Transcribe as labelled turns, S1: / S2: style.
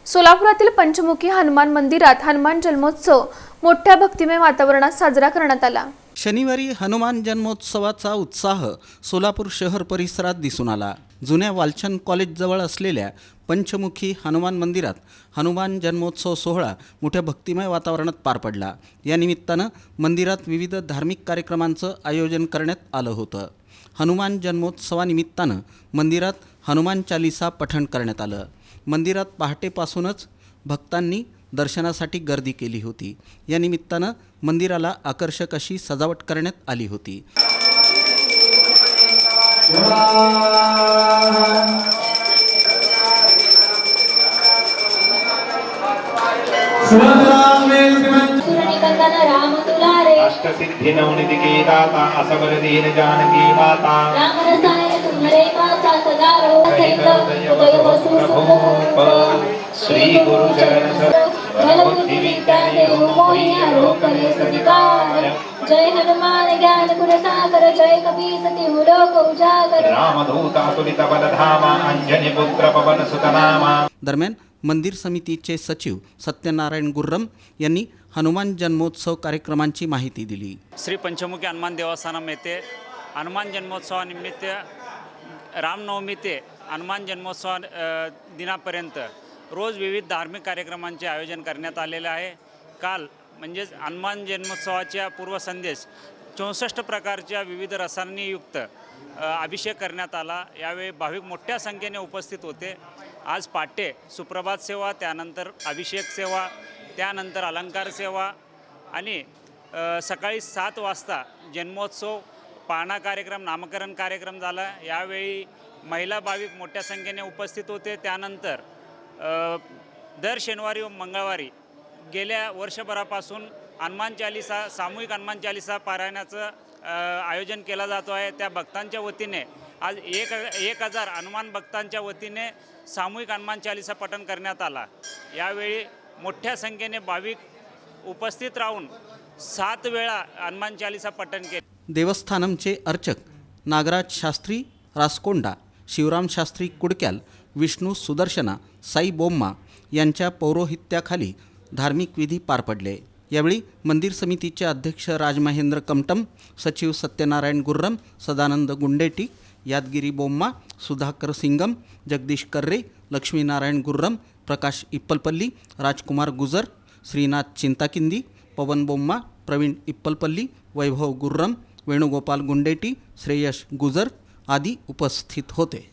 S1: सोलापुरातील पंचमुखी हनुमान मंदिरात हनुमान जन्मोत्सव मोठ्या भक्तिमय वातावरणात साजरा करण्यात आला।
S2: शनिवारी हनुमान जन्मोत्सवाचा उत्साह सोलापूर शहर परिसरात दिसून आला। जुन्या वालचंद कॉलेजजवळ असलेल्या पंचमुखी हनुमान मंदिरात हनुमान जन्मोत्सव सोहळा मोठ्या भक्तिमय वातावरणात पार पडला। या निमित्तानं मंदिरात विविध धार्मिक कार्यक्रमांचं आयोजन करण्यात आलं होतं। हनुमान जन्मोत्सवानिमित्तानं मंदिरात हनुमान चालीसा पठण करण्यात आलं। मंदिरात पहाटेपासूनच भक्तांनी दर्शनासाठी गर्दी केली होती। या निमित्तानं मंदिराला आकर्षक अशी सजावट करण्यात आली होती।
S3: अष्टसिद्धि नवनिधि की दाता असबर दीन जानकी माता श्री गुरु चरण
S4: जय हनुमान ज्ञान गुण सागर जय कपीस तिहु लोक उजागर
S3: रामदूत अतुलित बलधामा अंजनी पुत्र पवन सुत नामा।
S2: दरम्यान मंदिर समितीचे सचिव सत्यनारायण गुर्रम यांनी हनुमान जन्मोत्सव कार्यक्रमांची माहिती दिली।
S5: श्री पंचमुखी हनुमान देवस्थानम येथे हनुमान जन्मोत्सवानिमित्त रामनवमी ते हनुमान जन्मोत्सव दिनापर्यंत रोज विविध धार्मिक कार्यक्रमांचे आयोजन करण्यात आलेले आहे। काल म्हणजेच हनुमान जन्मोत्सवाच्या पूर्वसंध्येस 64 प्रकारच्या विविध रसांनी युक्त अभिषेक करण्यात आला। यावेळी भाविक मोठ्या संख्येने उपस्थित होते। आज पहाटे सुप्रभात सेवा, त्यानंतर अभिषेक सेवा, त्यानंतर अलंकार सेवा आणि सकाळी 7 वाजता जन्मोत्सव पाळणा कार्यक्रम, नामकरण कार्यक्रम झाला। यावेळी महिला भाविक मोठ्या संख्येने उपस्थित होते। त्यानंतर दर शनिवारी व मंगळवारी गेल्या वर्षभरापासून हनुमान चालीसा, सामूहिक हनुमान चालीसा पारायणाचं आयोजन केला जातो आहे। त्या भक्तांच्या वतीने आज 1000 हनुमान भक्तांच्या वतीने सामूहिक हनुमान चालीसा पठण करण्यात आला। यावेळी मोठ्या संख्येने भाविक उपस्थित राहून 7 वेळा हनुमान चालीसा पठण केले।
S2: देवस्थानमचे अर्चक नागराज शास्त्री रासकोंडा, शिवराम शास्त्री कुडक्याल, विष्णू सुदर्शना, साई बोम्मा यांच्या पौरोहित्याखाली धार्मिक विधी पार पडले। यावेळी मंदिर समितीचे अध्यक्ष राजमहेंद्र कमटम, सचिव सत्यनारायण गुर्रम, सदानंद गुंडेटी, यादगिरी बोम्मा, सुधाकर सिंगम, जगदीश कर्रे, लक्ष्मीनारायण गुर्रम, प्रकाश इप्पलपल्ली, राजकुमार गुजर, श्रीनाथ चिंताकिंदी, पवन बोम्मा, प्रवीण इप्पलपल्ली, वैभव गुर्रम, वेणुगोपाल गुंडेटी, श्रेयश गुजर आदी उपस्थित होते।